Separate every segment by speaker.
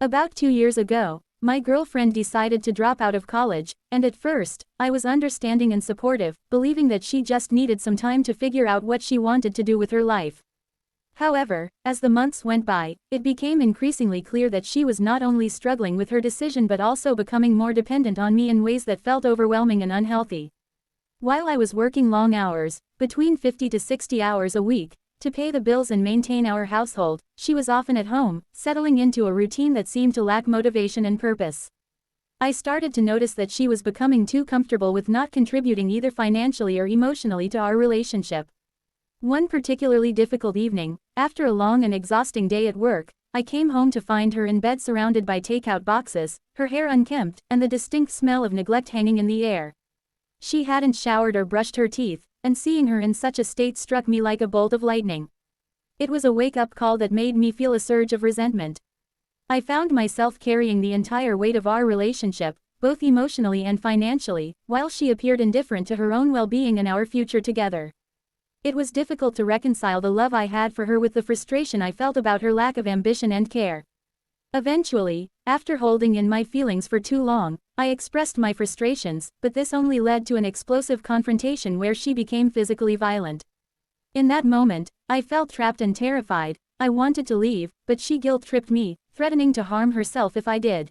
Speaker 1: About 2 years ago, my girlfriend decided to drop out of college, and at first, I was understanding and supportive, believing that she just needed some time to figure out what she wanted to do with her life. However, as the months went by, it became increasingly clear that she was not only struggling with her decision but also becoming more dependent on me in ways that felt overwhelming and unhealthy. While I was working long hours, between 50 to 60 hours a week, to pay the bills and maintain our household, she was often at home, settling into a routine that seemed to lack motivation and purpose. I started to notice that she was becoming too comfortable with not contributing either financially or emotionally to our relationship. One particularly difficult evening, after a long and exhausting day at work, I came home to find her in bed surrounded by takeout boxes, her hair unkempt, and the distinct smell of neglect hanging in the air. She hadn't showered or brushed her teeth, and seeing her in such a state struck me like a bolt of lightning. It was a wake-up call that made me feel a surge of resentment. I found myself carrying the entire weight of our relationship, both emotionally and financially, while she appeared indifferent to her own well-being and our future together. It was difficult to reconcile the love I had for her with the frustration I felt about her lack of ambition and care. Eventually, after holding in my feelings for too long, I expressed my frustrations, but this only led to an explosive confrontation where she became physically violent. In that moment, I felt trapped and terrified. I wanted to leave, but she guilt-tripped me, threatening to harm herself if I did.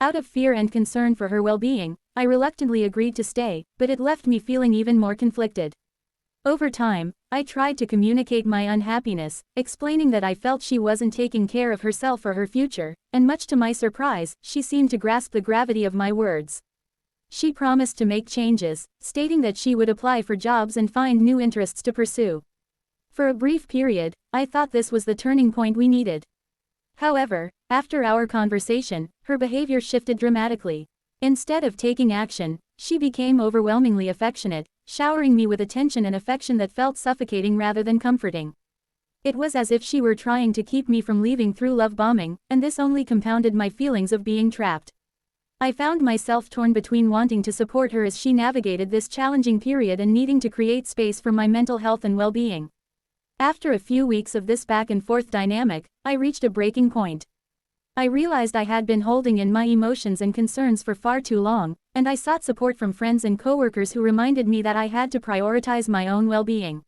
Speaker 1: Out of fear and concern for her well-being, I reluctantly agreed to stay, but it left me feeling even more conflicted. Over time, I tried to communicate my unhappiness, explaining that I felt she wasn't taking care of herself or her future, and much to my surprise, she seemed to grasp the gravity of my words. She promised to make changes, stating that she would apply for jobs and find new interests to pursue. For a brief period, I thought this was the turning point we needed. However, after our conversation, her behavior shifted dramatically. Instead of taking action, she became overwhelmingly affectionate, showering me with attention and affection that felt suffocating rather than comforting. It was as if she were trying to keep me from leaving through love bombing, and this only compounded my feelings of being trapped. I found myself torn between wanting to support her as she navigated this challenging period and needing to create space for my mental health and well-being. After a few weeks of this back-and-forth dynamic, I reached a breaking point. I realized I had been holding in my emotions and concerns for far too long, and I sought support from friends and coworkers who reminded me that I had to prioritize my own well-being.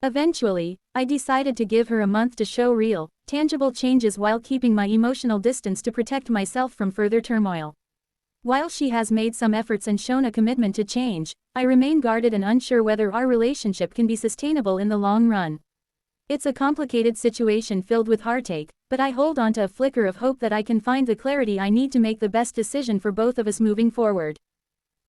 Speaker 1: Eventually, I decided to give her a month to show real, tangible changes while keeping my emotional distance to protect myself from further turmoil. While she has made some efforts and shown a commitment to change, I remain guarded and unsure whether our relationship can be sustainable in the long run. It's a complicated situation filled with heartache, but I hold on to a flicker of hope that I can find the clarity I need to make the best decision for both of us moving forward.